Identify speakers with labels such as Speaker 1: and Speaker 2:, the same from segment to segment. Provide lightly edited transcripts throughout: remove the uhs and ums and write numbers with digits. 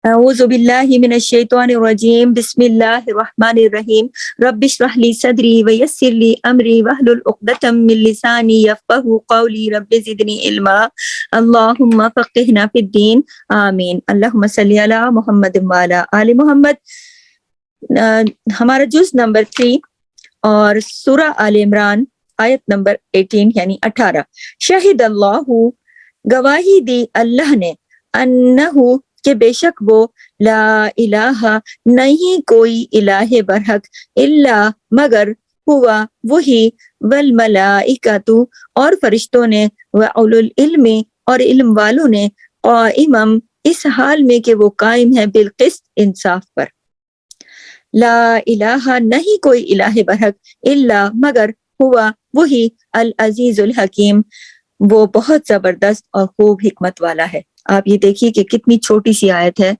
Speaker 1: اعوذ باللہ من الشیطان الرجیم بسم اللہ الرحمن الرحیم رب اشرح لی صدری ویسر لی امری واحلل عقدۃ من لسانی یفقہوا قولی رب زدنی علما اللہم فقہنا فی الدین آمین اللہم صلی علی محمد وعلی آل محمد۔ ہمارا جز نمبر 3 اور سورہ آل عمران آیت نمبر 18 یعنی 18۔ شہد اللہ، گواہی دی اللہ نے، انہو کہ بے شک وہ، لا الہ نہیں کوئی الہ برحق، الا مگر، ہوا وہی، والملائکۃ اور فرشتوں نے، وَأُولُو العلم اور علم والوں نے، قائما اس حال میں کہ وہ قائم ہے، بالقسط انصاف پر۔ لا الہ نہیں کوئی الہ برحق، الا مگر، ہوا وہی، العزیز الحکیم وہ بہت زبردست اور خوب حکمت والا ہے۔ آپ یہ دیکھیے کہ کتنی چھوٹی سی آیت ہے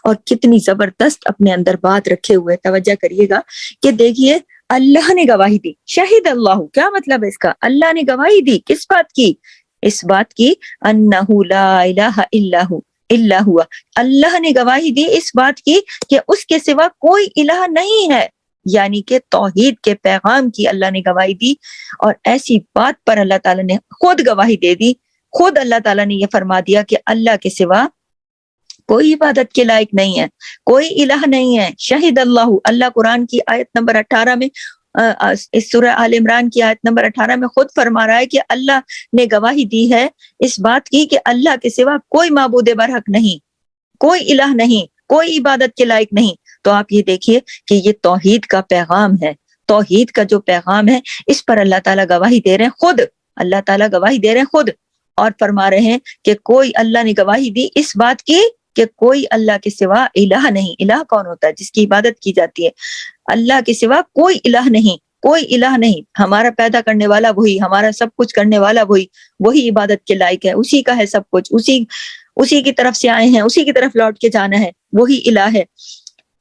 Speaker 1: اور کتنی زبردست اپنے اندر بات رکھے ہوئے۔ توجہ کریے گا کہ دیکھیے اللہ نے گواہی دی، شہید اللہ، کیا مطلب ہے اس کا؟ اللہ نے گواہی دی کس بات کی؟ اس بات کی، انہ لا الہ الا ہوا، اللہ نے گواہی دی اس بات کی کہ اس کے سوا کوئی الہ نہیں ہے، یعنی کہ توحید کے پیغام کی اللہ نے گواہی دی۔ اور ایسی بات پر اللہ تعالیٰ نے خود گواہی دے دی، خود اللہ تعالیٰ نے یہ فرما دیا کہ اللہ کے سوا کوئی عبادت کے لائق نہیں ہے، کوئی الہ نہیں ہے۔ شہید اللہ، اللہ قرآن کی آیت نمبر 18 میں، اس سورہ آل عمران کی آیت نمبر 18 میں خود فرما رہا ہے کہ اللہ نے گواہی دی ہے اس بات کی کہ اللہ کے سوا کوئی معبود برحق نہیں، کوئی الہ نہیں، کوئی عبادت کے لائق نہیں۔ تو آپ یہ دیکھیے کہ یہ توحید کا پیغام ہے، توحید کا جو پیغام ہے اس پر اللہ تعالیٰ گواہی دے رہے ہیں خود، اللہ تعالیٰ گواہی دے رہے ہیں خود، اور فرما رہے ہیں کہ کوئی، اللہ نے گواہی دی اس بات کی کہ کوئی اللہ کے سوا الہ نہیں۔ الہ کون ہوتا ہے؟ جس کی عبادت کی جاتی ہے۔ اللہ کے سوا کوئی الہ نہیں، کوئی الہ نہیں، ہمارا پیدا کرنے والا وہی، ہمارا سب کچھ کرنے والا وہی عبادت کے لائق ہے، اسی کا ہے سب کچھ، اسی کی طرف سے آئے ہیں، اسی کی طرف لوٹ کے جانا ہے، وہی الہ ہے،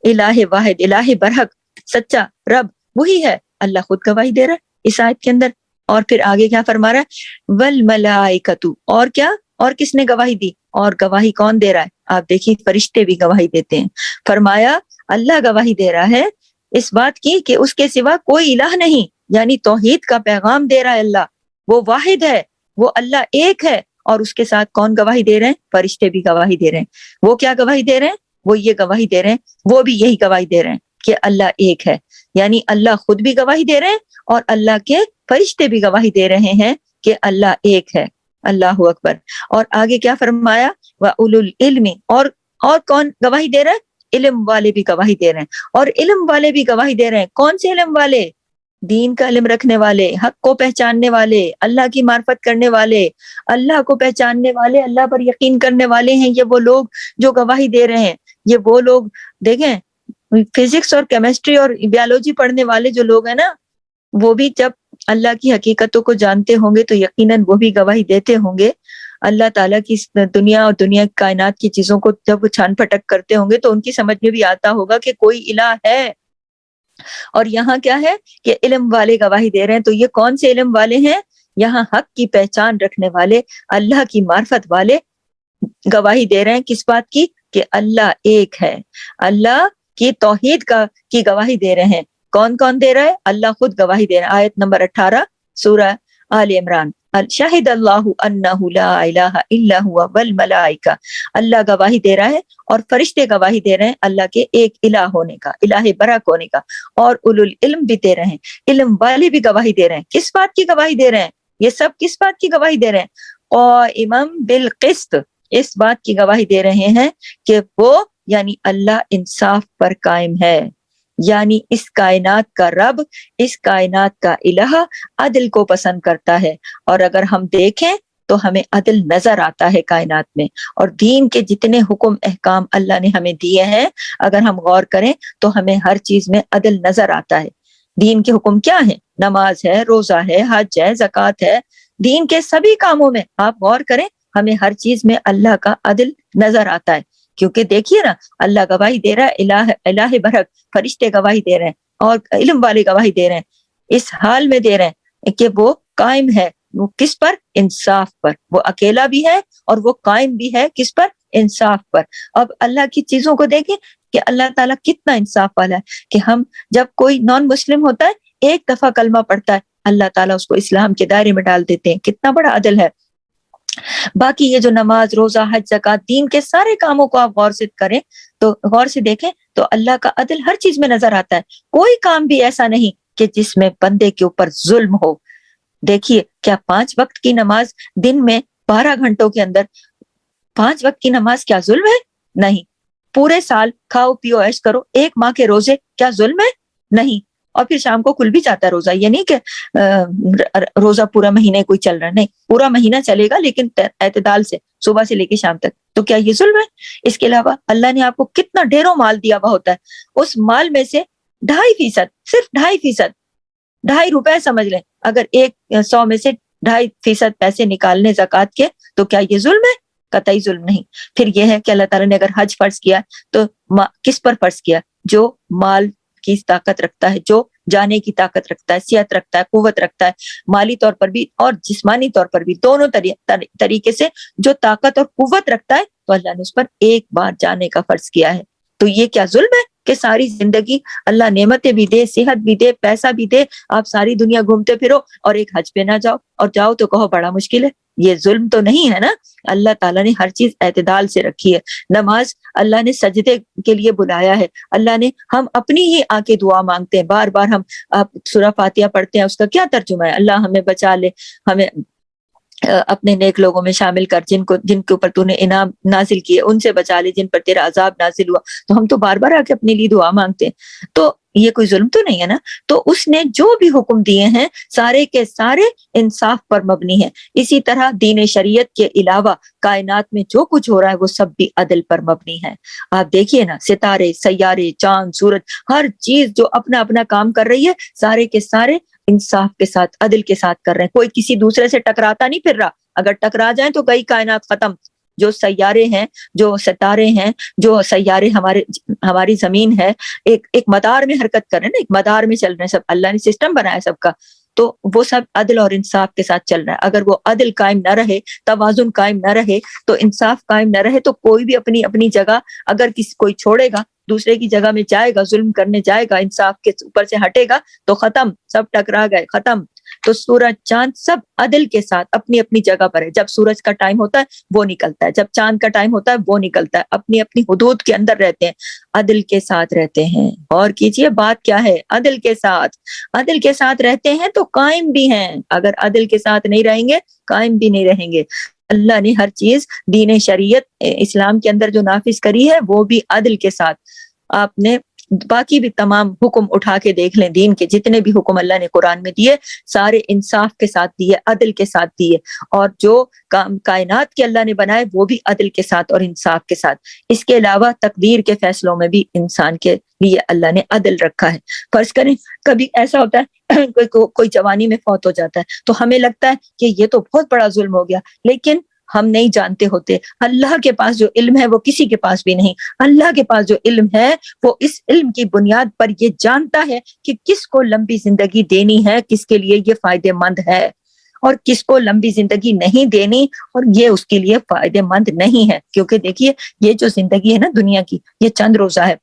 Speaker 1: الہ واحد، الہ برحق، سچا رب وہی ہے۔ اللہ خود گواہی دے رہا ہے اس آیت کے اندر۔ اور پھر آگے کیا فرما رہا ہے؟ والملائکۃ، اور کیا، اور کس نے گواہی دی؟ اور گواہی کون دے رہا ہے؟ آپ دیکھیے فرشتے بھی گواہی دیتے ہیں۔ فرمایا اللہ گواہی دے رہا ہے اس بات کی کہ اس کے سوا کوئی الہ نہیں، یعنی توحید کا پیغام دے رہا ہے اللہ، وہ واحد ہے، وہ اللہ ایک ہے۔ اور اس کے ساتھ کون گواہی دے رہے ہیں؟ فرشتے بھی گواہی دے رہے ہیں۔ وہ کیا گواہی دے رہے ہیں؟ وہ یہ گواہی دے رہے ہیں، وہ بھی یہی گواہی دے رہے ہیں کہ اللہ ایک ہے، یعنی اللہ خود بھی گواہی دے رہے ہیں اور اللہ کے فرشتے بھی گواہی دے رہے ہیں کہ اللہ ایک ہے۔ اللہ اکبر۔ اور آگے کیا فرمایا؟ وَأُولُو الْعِلْمِ، اور کون گواہی دے رہا ہے؟ علم والے بھی گواہی دے رہے ہیں، اور علم والے بھی گواہی دے رہے ہیں۔ کون سے علم والے؟ دین کا علم رکھنے والے، حق کو پہچاننے والے، اللہ کی معرفت کرنے والے، اللہ کو پہچاننے والے، اللہ پر یقین کرنے والے ہیں یہ وہ لوگ جو گواہی دے رہے ہیں۔ یہ وہ لوگ دیکھیں، فزکس اور کیمسٹری اور بیالوجی پڑھنے والے جو لوگ ہیں نا، وہ بھی جب اللہ کی حقیقتوں کو جانتے ہوں گے تو یقیناً وہ بھی گواہی دیتے ہوں گے۔ اللہ تعالیٰ کی دنیا اور دنیا کائنات کی چیزوں کو جب وہ چھان پھٹک کرتے ہوں گے تو ان کی سمجھ میں بھی آتا ہوگا کہ کوئی الہ ہے۔ اور یہاں کیا ہے کہ علم والے گواہی دے رہے ہیں۔ تو یہ کون سے علم والے ہیں؟ یہاں حق کی پہچان رکھنے والے، اللہ کی معرفت والے گواہی دے رہے ہیں کس بات کی؟ کہ اللہ ایک ہے، اللہ کی توحید کی گواہی دے رہے ہیں۔ کون کون دے رہا ہے؟ اللہ خود گواہی دے رہا ہے۔ آیت نمبر 18 سورہ آل عمران، شہد اللہ انہ لا الہ الا ہوا والملائکہ، اللہ گواہی دے رہا ہے اور فرشتے گواہی دے رہے ہیں اللہ کے ایک الہ ہونے کا، الہ برحق ہونے کا، اور اولو العلم بھی دے رہے ہیں، علم والے بھی گواہی دے رہے ہیں۔ کس بات کی گواہی دے رہے ہیں؟ یہ سب کس بات کی گواہی دے رہے ہیں؟ قائما بالقسط، اس بات کی گواہی دے رہے ہیں کہ وہ، یعنی اللہ انصاف پر قائم ہے، یعنی اس کائنات کا رب، اس کائنات کا الہ عدل کو پسند کرتا ہے۔ اور اگر ہم دیکھیں تو ہمیں عدل نظر آتا ہے کائنات میں، اور دین کے جتنے حکم احکام اللہ نے ہمیں دیے ہیں اگر ہم غور کریں تو ہمیں ہر چیز میں عدل نظر آتا ہے۔ دین کے حکم کیا ہیں؟ نماز ہے، روزہ ہے، حج ہے، زکوٰۃ ہے، دین کے سبھی کاموں میں آپ غور کریں ہمیں ہر چیز میں اللہ کا عدل نظر آتا ہے۔ کیونکہ دیکھیے نا، اللہ گواہی دے رہا ہے الہ برحق، فرشتے گواہی دے رہے ہیں اور علم والے گواہی دے رہے ہیں، اس حال میں دے رہے ہیں کہ وہ قائم ہے، وہ کس پر؟ انصاف پر۔ وہ اکیلا بھی ہے اور وہ قائم بھی ہے کس پر؟ انصاف پر. اب اللہ کی چیزوں کو دیکھیں کہ اللہ تعالیٰ کتنا انصاف والا ہے کہ ہم جب کوئی نان مسلم ہوتا ہے ایک دفعہ کلمہ پڑھتا ہے اللہ تعالیٰ اس کو اسلام کے دائرے میں ڈال دیتے ہیں. کتنا بڑا عدل ہے. باقی یہ جو نماز روزہ حج زکوٰۃ دین کے سارے کاموں کو آپ غور سے کریں تو غور سے دیکھیں تو اللہ کا عدل ہر چیز میں نظر آتا ہے. کوئی کام بھی ایسا نہیں کہ جس میں بندے کے اوپر ظلم ہو. دیکھیے کیا 5 وقت کی نماز دن میں 12 گھنٹوں کے اندر 5 وقت کی نماز کیا ظلم ہے؟ نہیں. پورے سال کھاؤ پیو عیش کرو، 1 ماہ کے روزے کیا ظلم ہے؟ نہیں. اور پھر شام کو کھل بھی جاتا ہے روزہ. یہ نہیں کہ روزہ پورا مہینے کوئی چل رہا ہے، نہیں، پورا مہینہ چلے گا لیکن اعتدال سے صبح سے لے کے شام تک. تو کیا یہ ظلم ہے؟ اس کے علاوہ اللہ نے آپ کو کتنا ڈھیروں مال دیا ہوا ہوتا ہے، اس مال میں سے 2.5%، صرف 2.5%، 2.5 روپے سمجھ لیں، اگر 100 میں سے 2.5% پیسے نکالنے زکوٰۃ کے تو کیا یہ ظلم ہے؟ قطعی ظلم نہیں. پھر یہ ہے کہ اللہ تعالیٰ نے اگر حج فرض کیا تو کس پر فرض کیا؟ جو مال کی طاقت رکھتا ہے، جو جانے کی طاقت رکھتا ہے، صحت رکھتا ہے، قوت رکھتا ہے، مالی طور پر بھی اور جسمانی طور پر بھی، دونوں طریقے سے جو طاقت اور قوت رکھتا ہے تو اللہ نے اس پر ایک بار جانے کا فرض کیا ہے. تو یہ کیا ظلم ہے کہ ساری زندگی اللہ نعمتیں بھی دے، صحت بھی دے، پیسہ بھی دے، آپ ساری دنیا گھومتے پھرو اور ایک حج پہ نہ جاؤ، اور جاؤ تو کہو بڑا مشکل ہے. یہ ظلم تو نہیں ہے نا. اللہ تعالیٰ نے ہر چیز اعتدال سے رکھی ہے. نماز اللہ نے سجدے کے لیے بلایا ہے. اللہ نے ہم اپنی ہی آ کے دعا مانگتے ہیں، بار بار ہم سورہ فاتحہ پڑھتے ہیں، اس کا کیا ترجمہ ہے؟ اللہ ہمیں بچا لے، ہمیں اپنے نیک لوگوں میں شامل کر، جن کے اوپر تو نے انعام نازل کیے ان سے بچا لے، جن پر تیرا عذاب نازل ہوا. تو ہم تو بار بار آ کے اپنے لیے دعا مانگتے ہیں. تو یہ کوئی ظلم تو نہیں ہے نا. تو اس نے جو بھی حکم دیے ہیں سارے کے سارے انصاف پر مبنی ہیں. اسی طرح دین شریعت کے علاوہ کائنات میں جو کچھ ہو رہا ہے وہ سب بھی عدل پر مبنی ہے. آپ دیکھیے نا، ستارے، سیارے، چاند، سورج، ہر چیز جو اپنا اپنا کام کر رہی ہے سارے کے سارے انصاف کے ساتھ، عدل کے ساتھ کر رہے ہیں. کوئی کسی دوسرے سے ٹکراتا نہیں پھر رہا. اگر ٹکرا جائیں تو گئی کائنات ختم. جو سیارے ہیں، جو ستارے ہیں، جو سیارے ہماری زمین ہے، ایک مدار میں حرکت کر رہے ہیں نا، ایک مدار میں چل رہے ہیں سب. اللہ نے سسٹم بنایا سب کا، تو وہ سب عدل اور انصاف کے ساتھ چل رہا ہے. اگر وہ عدل قائم نہ رہے، توازن قائم نہ رہے، تو انصاف قائم نہ رہے، تو کوئی بھی اپنی اپنی جگہ اگر کوئی چھوڑے گا، دوسرے کی جگہ میں جائے گا، ظلم کرنے جائے گا، انصاف کے اوپر سے ہٹے گا تو ختم، سب ٹکرا گئے، ختم. تو سورج چاند سب عدل کے ساتھ اپنی اپنی جگہ پر ہے. جب سورج کا ٹائم ہوتا ہے وہ نکلتا ہے، جب چاند کا ٹائم ہوتا ہے وہ نکلتا ہے. اپنی اپنی حدود کے اندر رہتے ہیں، عدل کے ساتھ رہتے ہیں. اور کیجئے بات کیا ہے؟ عدل کے ساتھ. عدل کے ساتھ رہتے ہیں تو قائم بھی ہیں. اگر عدل کے ساتھ نہیں رہیں گے قائم بھی نہیں رہیں گے. اللہ نے ہر چیز دین شریعت اسلام کے اندر جو نافذ کری ہے وہ بھی عدل کے ساتھ. آپ نے باقی بھی تمام حکم اٹھا کے دیکھ لیں، دین کے جتنے بھی حکم اللہ نے قرآن میں دیے سارے انصاف کے ساتھ دیے، عدل کے ساتھ دیے. اور جو کائنات کے اللہ نے بنائے وہ بھی عدل کے ساتھ اور انصاف کے ساتھ. اس کے علاوہ تقدیر کے فیصلوں میں بھی انسان کے لیے اللہ نے عدل رکھا ہے. فرض کریں کبھی ایسا ہوتا ہے کوئی جوانی میں فوت ہو جاتا ہے تو ہمیں لگتا ہے کہ یہ تو بہت بڑا ظلم ہو گیا، لیکن ہم نہیں جانتے ہوتے. اللہ کے پاس جو علم ہے وہ کسی کے پاس بھی نہیں. اللہ کے پاس جو علم ہے وہ اس علم کی بنیاد پر یہ جانتا ہے کہ کس کو لمبی زندگی دینی ہے، کس کے لیے یہ فائدے مند ہے، اور کس کو لمبی زندگی نہیں دینی اور یہ اس کے لیے فائدے مند نہیں ہے. کیونکہ دیکھیے یہ جو زندگی ہے نا دنیا کی، یہ چند روزہ ہے،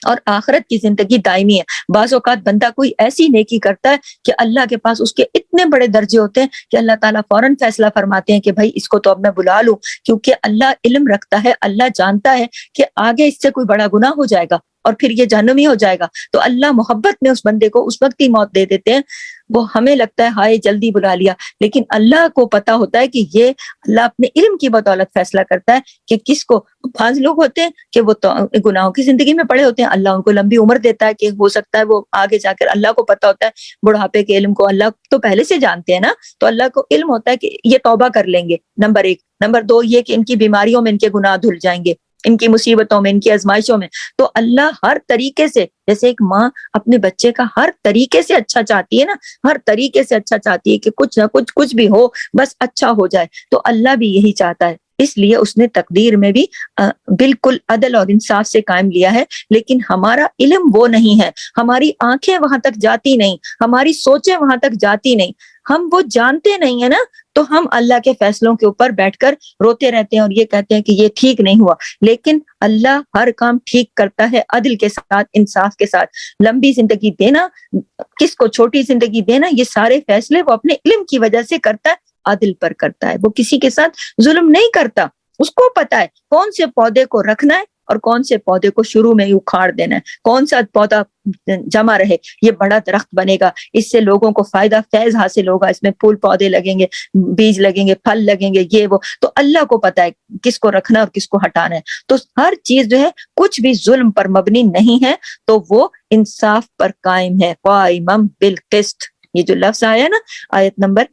Speaker 1: اور آخرت کی زندگی دائمی ہے. بعض اوقات بندہ کوئی ایسی نیکی کرتا ہے کہ اللہ کے پاس اس کے اتنے بڑے درجے ہوتے ہیں کہ اللہ تعالیٰ فوراً فیصلہ فرماتے ہیں کہ بھائی اس کو تو اب میں بلا لوں، کیونکہ اللہ علم رکھتا ہے، اللہ جانتا ہے کہ آگے اس سے کوئی بڑا گناہ ہو جائے گا اور پھر یہ جہنمی ہو جائے گا. تو اللہ محبت میں اس بندے کو اس وقت ہی موت دے دیتے ہیں. وہ ہمیں لگتا ہے ہائے جلدی بلا لیا، لیکن اللہ کو پتا ہوتا ہے کہ یہ اللہ اپنے علم کی بدولت فیصلہ کرتا ہے کہ کس کو. بعض لوگ ہوتے ہیں کہ وہ گناہوں کی زندگی میں پڑے ہوتے ہیں، اللہ ان کو لمبی عمر دیتا ہے کہ ہو سکتا ہے وہ آگے جا کر، اللہ کو پتا ہوتا ہے بڑھاپے کے علم کو اللہ تو پہلے سے جانتے ہیں نا، تو اللہ کو علم ہوتا ہے کہ یہ توبہ کر لیں گے، نمبر 1. نمبر 2 یہ کہ ان کی بیماریوں میں ان کے گناہ دھل جائیں گے، ان کی مصیبتوں میں، ان کی آزمائشوں میں. تو اللہ ہر طریقے سے، جیسے ایک ماں اپنے بچے کا ہر طریقے سے اچھا چاہتی ہے نا، ہر طریقے سے اچھا چاہتی ہے کہ کچھ نہ کچھ بھی ہو بس اچھا ہو جائے، تو اللہ بھی یہی چاہتا ہے. اس لیے اس نے تقدیر میں بھی بالکل عدل اور انصاف سے قائم لیا ہے. لیکن ہمارا علم وہ نہیں ہے، ہماری آنکھیں وہاں تک جاتی نہیں، ہماری سوچیں وہاں تک جاتی نہیں. ہم وہ جانتے نہیں ہے نا، تو ہم اللہ کے فیصلوں کے اوپر بیٹھ کر روتے رہتے ہیں اور یہ کہتے ہیں کہ یہ ٹھیک نہیں ہوا. لیکن اللہ ہر کام ٹھیک کرتا ہے، عدل کے ساتھ، انصاف کے ساتھ. لمبی زندگی دینا، کس کو چھوٹی زندگی دینا، یہ سارے فیصلے وہ اپنے علم کی وجہ سے کرتا ہے، عدل پر کرتا ہے. وہ کسی کے ساتھ ظلم نہیں کرتا. اس کو پتا ہے کون سے پودے کو رکھنا ہے اور کون سے پودے کو شروع میں ہی اکھاڑ دینا ہے، کون سا پودا جمع رہے، یہ بڑا درخت بنے گا، اس سے لوگوں کو فائدہ فیض حاصل ہوگا، اس میں پھول پودے لگیں گے، بیج لگیں گے، پھل لگیں گے، یہ وہ. تو اللہ کو پتا ہے کس کو رکھنا اور کس کو ہٹانا ہے. تو ہر چیز جو ہے کچھ بھی ظلم پر مبنی نہیں ہے، تو وہ انصاف پر قائم ہے. قائما بالقسط، یہ جو لفظ آیا نا آیت نمبر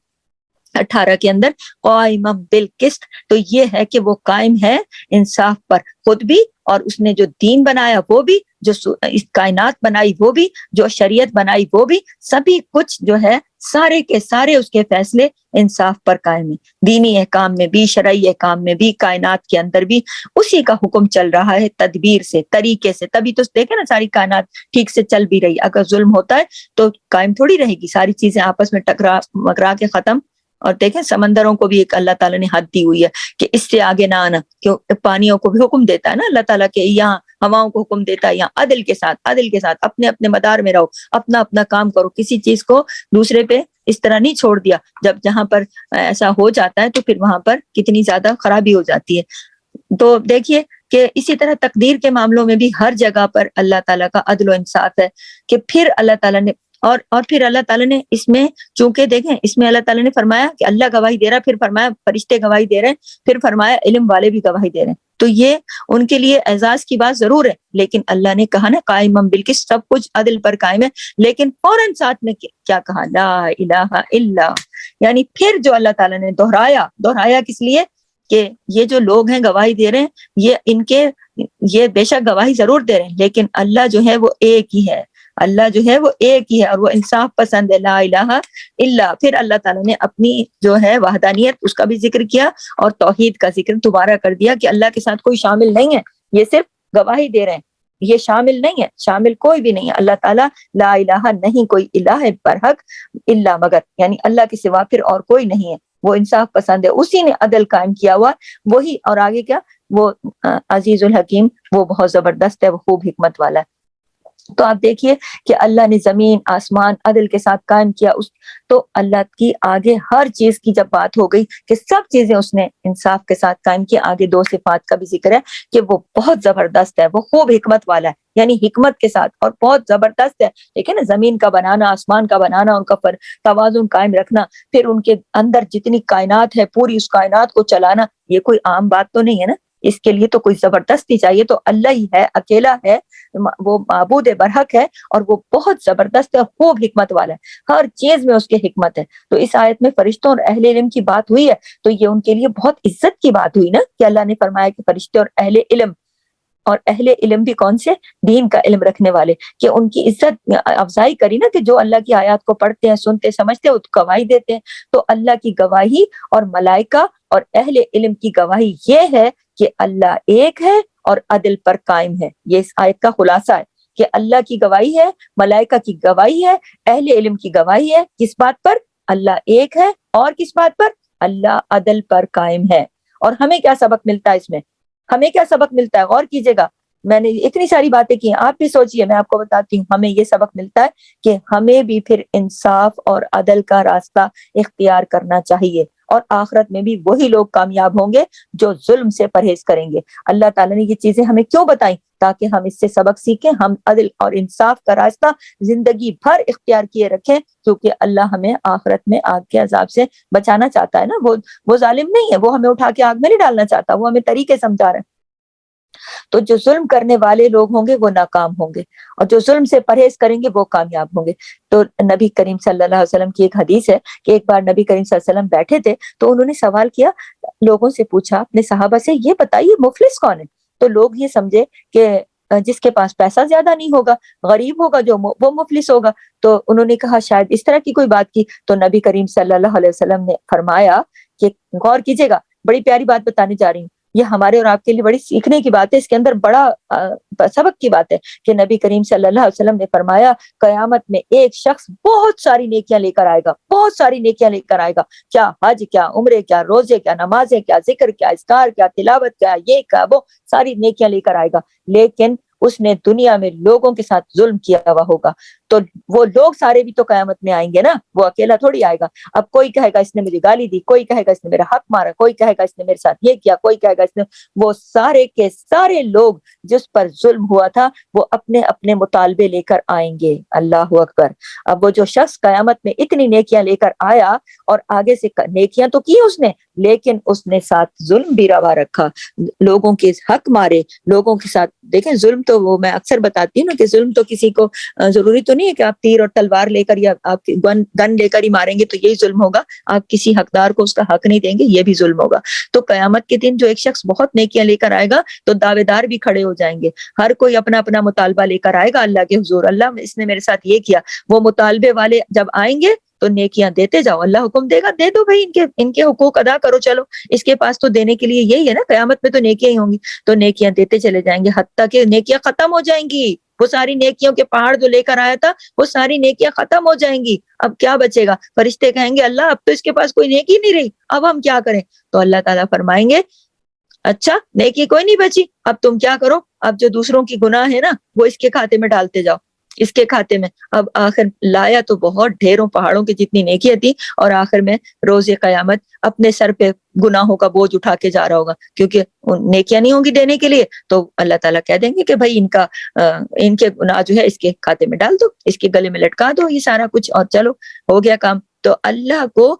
Speaker 1: 18 کے اندر، قائما بالقسط، تو یہ ہے کہ وہ قائم ہے انصاف پر، خود بھی، اور اس نے جو دین بنایا وہ بھی، جو اس کائنات بنائی وہ بھی، جو شریعت بنائی وہ بھی، سبھی کچھ جو ہے سارے کے سارے اس کے فیصلے انصاف پر قائم ہیں. دینی احکام میں بھی، شرعی احکام میں بھی، کائنات کے اندر بھی اسی کا حکم چل رہا ہے، تدبیر سے، طریقے سے. تبھی تو دیکھیں نا ساری کائنات ٹھیک سے چل بھی رہی. اگر ظلم ہوتا ہے تو قائم تھوڑی رہے گی، ساری چیزیں آپس میں ٹکرا مکرا کے ختم. اور دیکھیں سمندروں کو بھی ایک اللہ تعالیٰ نے حد دی ہوئی ہے کہ اس سے آگے نہ آنا. کیوں؟ پانیوں کو بھی حکم دیتا ہے نا اللہ تعالیٰ کے یہاں، ہواؤں کو حکم دیتا ہے یہاں، عدل کے ساتھ، عدل کے ساتھ اپنے اپنے مدار میں رہو، اپنا اپنا کام کرو، کسی چیز کو دوسرے پہ اس طرح نہیں چھوڑ دیا. جب جہاں پر ایسا ہو جاتا ہے تو پھر وہاں پر کتنی زیادہ خرابی ہو جاتی ہے. تو دیکھیے کہ اسی طرح تقدیر کے معاملوں میں بھی ہر جگہ پر اللہ تعالیٰ کا عدل و انصاف ہے کہ پھر اللہ تعالیٰ نے اور پھر اللہ تعالیٰ نے اس میں، چونکہ دیکھیں اس میں اللہ تعالیٰ نے فرمایا کہ اللہ گواہی دے رہا ہے، پھر فرمایا فرشتے گواہی دے رہے ہیں، پھر فرمایا علم والے بھی گواہی دے رہے ہیں. تو یہ ان کے لیے اعزاز کی بات ضرور ہے، لیکن اللہ نے کہا نا قائم بالقسط، سب کچھ عدل پر قائم ہے. لیکن فوراً ساتھ میں کیا کہا؟ لا الہ الا، یعنی پھر جو اللہ تعالیٰ نے دہرایا کس لیے؟ کہ یہ جو لوگ ہیں گواہی دے رہے ہیں، یہ بے شک گواہی ضرور دے رہے ہیں، لیکن اللہ جو ہے وہ ایک ہی ہے، اللہ جو ہے وہ ایک ہی ہے اور وہ انصاف پسند ہے. لا الہ الا. پھر اللہ تعالیٰ نے اپنی جو ہے وحدانیت اس کا بھی ذکر کیا اور توحید کا ذکر دوبارہ کر دیا کہ اللہ کے ساتھ کوئی شامل نہیں ہے، یہ صرف گواہی دے رہے ہیں، یہ شامل نہیں ہے، شامل کوئی بھی نہیں ہے. اللہ تعالیٰ لا الہ، نہیں کوئی الہ ہے برحق الا، مگر یعنی اللہ کے سوا پھر اور کوئی نہیں ہے. وہ انصاف پسند ہے، اسی نے عدل قائم کیا ہوا وہی. اور آگے کیا؟ وہ عزیز الحکیم، وہ بہت زبردست ہے، وہ خوب حکمت والا ہے. تو آپ دیکھیے کہ اللہ نے زمین آسمان عدل کے ساتھ قائم کیا. تو اللہ کی آگے ہر چیز کی جب بات ہو گئی کہ سب چیزیں اس نے انصاف کے ساتھ قائم کی، آگے دو صفات کا بھی ذکر ہے کہ وہ بہت زبردست ہے، وہ خوب حکمت والا ہے، یعنی حکمت کے ساتھ اور بہت زبردست ہے. دیکھیں نا زمین کا بنانا، آسمان کا بنانا، ان کا توازن قائم رکھنا، پھر ان کے اندر جتنی کائنات ہے پوری اس کائنات کو چلانا، یہ کوئی عام بات تو نہیں ہے نا. اس کے لیے تو کوئی زبردستی چاہیے. تو اللہ ہی ہے، اکیلا ہے، وہ معبود برحق ہے اور وہ بہت زبردست ہے، خوب حکمت والا ہے، ہر چیز میں اس کے حکمت ہے. تو اس آیت میں فرشتوں اور اہل علم کی بات ہوئی ہے، تو یہ ان کے لیے بہت عزت کی بات ہوئی نا کہ اللہ نے فرمایا کہ فرشتے اور اہل علم، اور اہل علم بھی کون سے؟ دین کا علم رکھنے والے، کہ ان کی عزت افزائی کری نا، کہ جو اللہ کی آیات کو پڑھتے ہیں، سنتے، سمجھتے ہیں، گواہی دیتے ہیں. تو اللہ کی گواہی اور ملائکہ اور اہل علم کی گواہی یہ ہے کہ اللہ ایک ہے اور عدل پر قائم ہے. یہ اس آیت کا خلاصہ ہے کہ اللہ کی گواہی ہے، ملائکہ کی گواہی ہے، اہل علم کی گواہی ہے. کس بات پر؟ اللہ ایک ہے. اور کس بات پر؟ اللہ عدل پر قائم ہے. اور ہمیں کیا سبق ملتا ہے اس میں؟ ہمیں کیا سبق ملتا ہے؟ غور کیجئے گا، میں نے اتنی ساری باتیں کی ہیں، آپ بھی سوچئے، میں آپ کو بتاتی ہوں. ہمیں یہ سبق ملتا ہے کہ ہمیں بھی پھر انصاف اور عدل کا راستہ اختیار کرنا چاہیے، اور آخرت میں بھی وہی لوگ کامیاب ہوں گے جو ظلم سے پرہیز کریں گے. اللہ تعالیٰ نے یہ چیزیں ہمیں کیوں بتائیں؟ تاکہ ہم اس سے سبق سیکھیں، ہم عدل اور انصاف کا راستہ زندگی بھر اختیار کیے رکھیں، کیونکہ اللہ ہمیں آخرت میں آگ کے عذاب سے بچانا چاہتا ہے نا. وہ ظالم نہیں ہے، وہ ہمیں اٹھا کے آگ میں نہیں ڈالنا چاہتا، وہ ہمیں طریقے سمجھا رہا ہے. تو جو ظلم کرنے والے لوگ ہوں گے وہ ناکام ہوں گے، اور جو ظلم سے پرہیز کریں گے وہ کامیاب ہوں گے. تو نبی کریم صلی اللہ علیہ وسلم کی ایک حدیث ہے کہ ایک بار نبی کریم صلی اللہ علیہ وسلم بیٹھے تھے، تو انہوں نے سوال کیا، لوگوں سے پوچھا اپنے صحابہ سے، یہ بتائیے مفلس کون ہے؟ تو لوگ یہ سمجھے کہ جس کے پاس پیسہ زیادہ نہیں ہوگا، غریب ہوگا جو، وہ مفلس ہوگا. تو انہوں نے کہا شاید اس طرح کی کوئی بات کی. تو نبی کریم صلی اللہ علیہ وسلم نے فرمایا کہ غور کیجیے گا، بڑی پیاری بات بتانے جا رہی ہوں. یہ ہمارے اور آپ کے لیے بڑی سیکھنے کی بات ہے، اس کے اندر بڑا سبق کی بات ہے کہ نبی کریم صلی اللہ علیہ وسلم نے فرمایا قیامت میں ایک شخص بہت ساری نیکیاں لے کر آئے گا، بہت ساری نیکیاں لے کر آئے گا، کیا حج، کیا عمرے، کیا روزے، کیا نمازیں، کیا ذکر، کیا اذکار، کیا تلاوت، کیا یہ کیا وہ، ساری نیکیاں لے کر آئے گا، لیکن اس نے دنیا میں لوگوں کے ساتھ ظلم کیا ہوا ہوگا، تو وہ لوگ سارے بھی تو قیامت میں آئیں گے نا، وہ اکیلا تھوڑی آئے گا۔ اب کوئی کہے گا اس نے مجھے گالی دی، کوئی کہے گا اس نے میرا حق مارا، کوئی کہے گا اس نے میرے ساتھ یہ کیا، کوئی کہے گا اس نے، وہ سارے کے سارے لوگ جس پر ظلم ہوا تھا وہ اپنے اپنے مطالبے لے کر آئیں گے۔ اللہ اکبر۔ اب وہ جو شخص قیامت میں اتنی نیکیاں لے کر آیا اور آگے سے نیکیاں تو کی اس نے، لیکن اس نے ساتھ ظلم بھی روا رکھا، لوگوں کے حق مارے، لوگوں کے ساتھ، دیکھیں ظلم تو وہ میں اکثر بتاتی ہوں نا کہ ظلم تو کسی کو ضروری تو نہیں ہے کہ آپ تیر اور تلوار لے کر یا آپ گن لے کر ہی ماریں گے تو یہی ظلم ہوگا، آپ کسی حقدار کو اس کا حق نہیں دیں گے یہ بھی ظلم ہوگا۔ تو قیامت کے دن جو ایک شخص بہت نیکیاں لے کر آئے گا تو دعوے دار بھی کھڑے ہو جائیں گے، ہر کوئی اپنا اپنا مطالبہ لے کر آئے گا اللہ کے حضور، اللہ اس نے میرے ساتھ یہ کیا، وہ مطالبے والے جب آئیں گے تو نیکیاں دیتے جاؤ، اللہ حکم دے گا دے دو بھائی، ان کے حقوق ادا کرو، چلو اس کے پاس تو دینے کے لیے یہی ہے نا، قیامت میں تو نیکیاں ہی ہوں گی، تو نیکیاں دیتے چلے جائیں گے حتیٰ کہ نیکیاں ختم ہو جائیں گی، وہ ساری نیکیوں کے پہاڑ جو لے کر آیا تھا وہ ساری نیکیاں ختم ہو جائیں گی، اب کیا بچے گا؟ فرشتے کہیں گے اللہ اب تو اس کے پاس کوئی نیکی نہیں رہی، اب ہم کیا کریں؟ تو اللہ تعالیٰ فرمائیں گے اچھا نیکی کوئی نہیں بچی، اب تم کیا کرو، اب جو دوسروں کی گناہ ہے نا وہ اس کے کھاتے میں ڈالتے جاؤ، اس کے کھاتے میں۔ اب آخر لایا تو بہت ڈھیروں پہاڑوں کی جتنی نیکیاں تھی، اور آخر میں روز قیامت اپنے سر پہ گناہوں کا بوجھ اٹھا کے جا رہا ہوگا، کیونکہ نیکیاں نہیں ہوں گی دینے کے لیے، تو اللہ تعالیٰ کہہ دیں گے کہ بھائی ان کے گناہ جو ہے اس کے کھاتے میں ڈال دو، اس کے گلے میں لٹکا دو یہ سارا کچھ، اور چلو ہو گیا کام۔ تو اللہ کو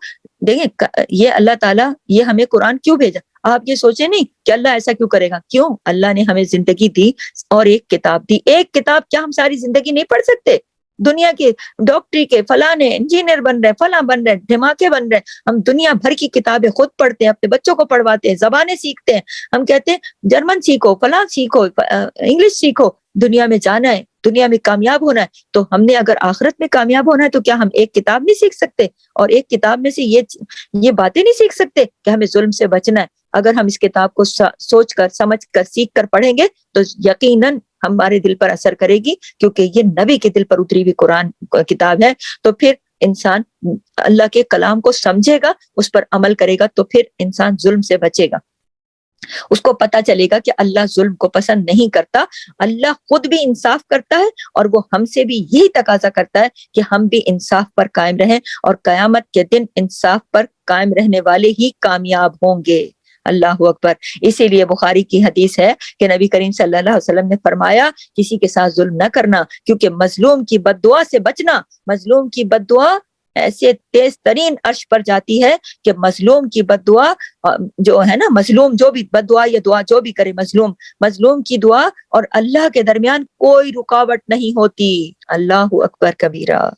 Speaker 1: دیکھیں یہ اللہ تعالیٰ یہ ہمیں قرآن کیوں بھیجا؟ آپ یہ سوچیں نہیں کہ اللہ ایسا کیوں کرے گا، کیوں؟ اللہ نے ہمیں زندگی دی اور ایک کتاب دی، ایک کتاب کیا ہم ساری زندگی نہیں پڑھ سکتے؟ دنیا کے ڈاکٹری کے فلانے انجینئر بن رہے، فلاں بن رہے، دھماکے بن رہے، ہم دنیا بھر کی کتابیں خود پڑھتے ہیں، اپنے بچوں کو پڑھواتے ہیں، زبانیں سیکھتے ہیں، ہم کہتے ہیں جرمن سیکھو، فلاں سیکھو، انگلش سیکھو، دنیا میں جانا ہے، دنیا میں کامیاب ہونا ہے، تو ہم نے اگر آخرت میں کامیاب ہونا ہے تو کیا ہم ایک کتاب نہیں سیکھ سکتے؟ اور ایک کتاب میں سے یہ باتیں نہیں سیکھ سکتے کہ ہمیں ظلم سے بچنا ہے؟ اگر ہم اس کتاب کو سوچ کر سمجھ کر سیکھ کر پڑھیں گے تو یقیناً ہمارے دل پر اثر کرے گی، کیونکہ یہ نبی کے دل پر اتری ہوئی قرآن کتاب ہے، تو پھر انسان اللہ کے کلام کو سمجھے گا، اس پر عمل کرے گا، تو پھر انسان ظلم سے بچے گا، اس کو پتا چلے گا کہ اللہ ظلم کو پسند نہیں کرتا، اللہ خود بھی انصاف کرتا ہے، اور وہ ہم سے بھی یہی تقاضا کرتا ہے کہ ہم بھی انصاف پر قائم رہیں، اور قیامت کے دن انصاف پر قائم رہنے والے ہی کامیاب ہوں گے۔ اللہ اکبر۔ اسی لیے بخاری کی حدیث ہے کہ نبی کریم صلی اللہ علیہ وسلم نے فرمایا کسی کے ساتھ ظلم نہ کرنا، کیونکہ مظلوم کی بد دعا سے بچنا، مظلوم کی بد دعا ایسے تیز ترین عرش پر جاتی ہے کہ مظلوم کی بد دعا جو ہے نا، مظلوم جو بھی بد دعا یا دعا جو بھی کرے، مظلوم کی دعا اور اللہ کے درمیان کوئی رکاوٹ نہیں ہوتی۔ اللہ اکبر کبیرہ۔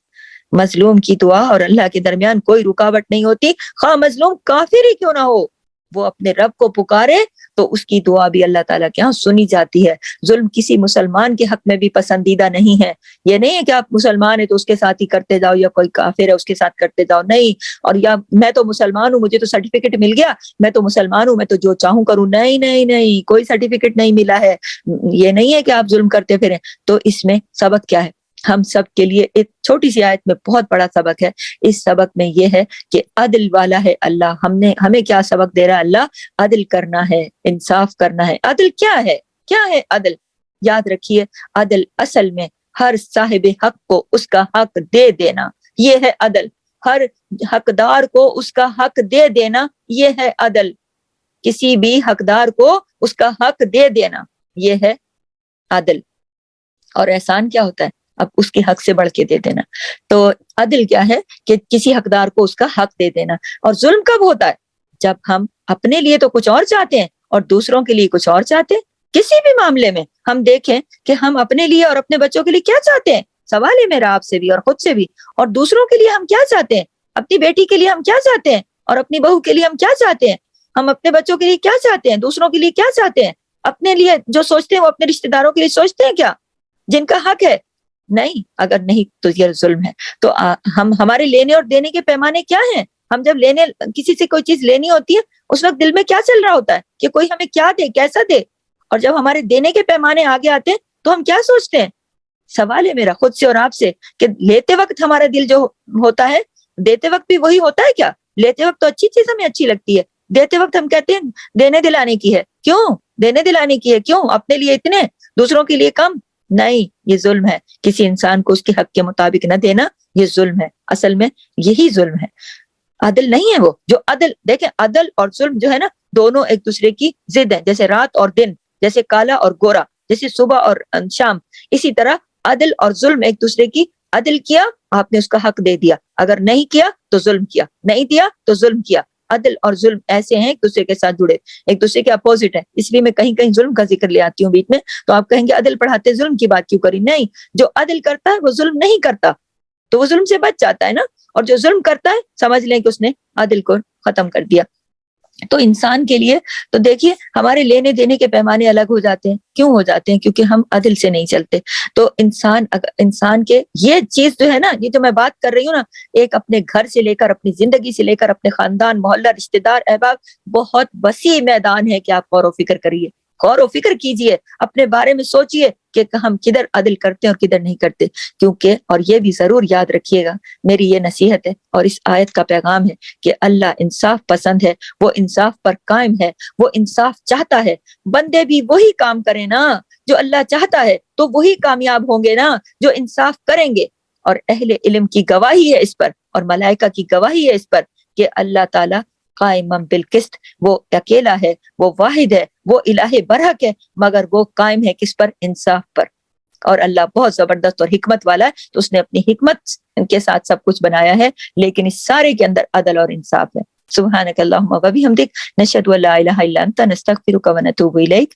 Speaker 1: مظلوم کی دعا اور اللہ کے درمیان کوئی رکاوٹ نہیں ہوتی، خواہ مظلوم کافر ہی کیوں نہ ہو، وہ اپنے رب کو پکارے تو اس کی دعا بھی اللہ تعالیٰ کے ہاں سنی جاتی ہے۔ ظلم کسی مسلمان کے حق میں بھی پسندیدہ نہیں ہے، یہ نہیں ہے کہ آپ مسلمان ہیں تو اس کے ساتھ ہی کرتے جاؤ، یا کوئی کافر ہے اس کے ساتھ کرتے جاؤ، نہیں، اور یا میں تو مسلمان ہوں مجھے تو سرٹیفکیٹ مل گیا، میں تو مسلمان ہوں میں تو جو چاہوں کروں، نہیں نہیں نہیں، کوئی سرٹیفکیٹ نہیں ملا ہے، یہ نہیں ہے کہ آپ ظلم کرتے پھریں۔ تو اس میں سبق کیا ہے؟ ہم سب کے لیے ایک چھوٹی سی آیت میں بہت بڑا سبق ہے، اس سبق میں یہ ہے کہ عدل والا ہے اللہ، ہمیں کیا سبق دے رہا ہے اللہ؟ عدل کرنا ہے، انصاف کرنا ہے۔ عدل کیا ہے؟ کیا ہے عدل؟ یاد رکھیے، عدل اصل میں ہر صاحب حق کو اس کا حق دے دینا، یہ ہے عدل، ہر حقدار کو اس کا حق دے دینا، یہ ہے عدل، کسی بھی حقدار کو اس کا حق دے دینا، یہ ہے عدل۔ اور احسان کیا ہوتا ہے؟ اب اس کے حق سے بڑھ کے دے دینا۔ تو عدل کیا ہے؟ کہ کسی حقدار کو اس کا حق دے دینا۔ اور ظلم کب ہوتا ہے؟ جب ہم اپنے لیے تو کچھ اور چاہتے ہیں اور دوسروں کے لیے کچھ اور چاہتے ہیں۔ کسی بھی معاملے میں ہم دیکھیں کہ ہم اپنے لیے اور اپنے بچوں کے لیے کیا چاہتے ہیں، سوال ہے میرا آپ سے بھی اور خود سے بھی، اور دوسروں کے لیے ہم کیا چاہتے ہیں، اپنی بیٹی کے لیے ہم کیا چاہتے ہیں اور اپنی بہو کے لیے ہم کیا چاہتے ہیں، ہم اپنے بچوں کے لیے کیا چاہتے ہیں، دوسروں کے لیے کیا چاہتے ہیں، اپنے لیے جو سوچتے ہیں وہ اپنے رشتہ داروں کے لیے سوچتے ہیں کیا، جن کا حق ہے؟ نہیں، اگر نہیں تو یہ ظلم ہے۔ تو ہمارے لینے اور دینے کے پیمانے کیا ہیں؟ ہم جب کسی سے کوئی چیز لینی ہوتی ہے اس وقت دل میں کیا چل رہا ہوتا ہے؟ کہ کوئی ہمیں کیا دے, کیسا دے, اور جب ہمارے دینے کے پیمانے آگے آتے ہیں تو ہم کیا سوچتے ہیں. سوال ہے میرا خود سے اور آپ سے کہ لیتے وقت ہمارا دل جو ہوتا ہے, دیتے وقت بھی وہی ہوتا ہے کیا؟ لیتے وقت تو اچھی چیز ہمیں اچھی لگتی ہے, دیتے وقت ہم کہتے ہیں دینے دلانے کی ہے. کیوں دینے دلانے کی ہے؟ کیوں اپنے لیے اتنے, دوسروں کے لیے کم؟ نہیں, یہ ظلم ہے. کسی انسان کو اس کے حق کے مطابق نہ دینا یہ ظلم ہے. اصل میں یہی ظلم ہے, عدل نہیں ہے وہ. جو عدل, دیکھیں عدل اور ظلم جو ہے نا, دونوں ایک دوسرے کی ضد ہیں. جیسے رات اور دن, جیسے کالا اور گورا, جیسے صبح اور شام, اسی طرح عدل اور ظلم ایک دوسرے کی. عدل کیا آپ نے اس کا حق دے دیا, اگر نہیں کیا تو ظلم کیا, نہیں دیا تو ظلم کیا. عدل اور ظلم ایسے ہیں ایک دوسرے کے ساتھ جڑے, ایک دوسرے کے اپوزٹ ہیں. اس لیے میں کہیں کہیں ظلم کا ذکر لے آتی ہوں بیچ میں, تو آپ کہیں گے عدل پڑھاتے ظلم کی بات کیوں کری؟ نہیں, جو عدل کرتا ہے وہ ظلم نہیں کرتا, تو وہ ظلم سے بچ جاتا ہے نا. اور جو ظلم کرتا ہے سمجھ لیں کہ اس نے عدل کو ختم کر دیا. تو انسان کے لیے تو دیکھیے ہمارے لینے دینے کے پیمانے الگ ہو جاتے ہیں. کیوں ہو جاتے ہیں؟ کیونکہ ہم عدل سے نہیں چلتے. تو انسان کے یہ چیز جو ہے نا, یہ جو میں بات کر رہی ہوں نا, ایک اپنے گھر سے لے کر, اپنی زندگی سے لے کر, اپنے خاندان, محلہ, رشتہ دار, احباب, بہت وسیع میدان ہے کہ آپ غور و فکر کریے, غور و فکر کیجئے, اپنے بارے میں سوچئے کہ ہم کدھر عدل کرتے ہیں اور کدھر نہیں کرتے. کیونکہ اور یہ بھی ضرور یاد رکھیے گا, میری یہ نصیحت ہے اور اس آیت کا پیغام ہے کہ اللہ انصاف پسند ہے, وہ انصاف پر قائم ہے, وہ انصاف چاہتا ہے. بندے بھی وہی کام کریں نا جو اللہ چاہتا ہے, تو وہی کامیاب ہوں گے نا جو انصاف کریں گے. اور اہل علم کی گواہی ہے اس پر, اور ملائکہ کی گواہی ہے اس پر کہ اللہ تعالیٰ قائم بالقسط, وہ اکیلا ہے, وہ واحد ہے, وہ الہ برحق ہے, مگر وہ قائم ہے کس پر؟ انصاف پر. اور اللہ بہت زبردست اور حکمت والا ہے, تو اس نے اپنی حکمت کے ساتھ سب کچھ بنایا ہے, لیکن اس سارے کے اندر عدل اور انصاف ہے. سبحانک اللہم و بحمدک, نشہد ان لا الہ الا انت, نستغفرک و نتوب الیک.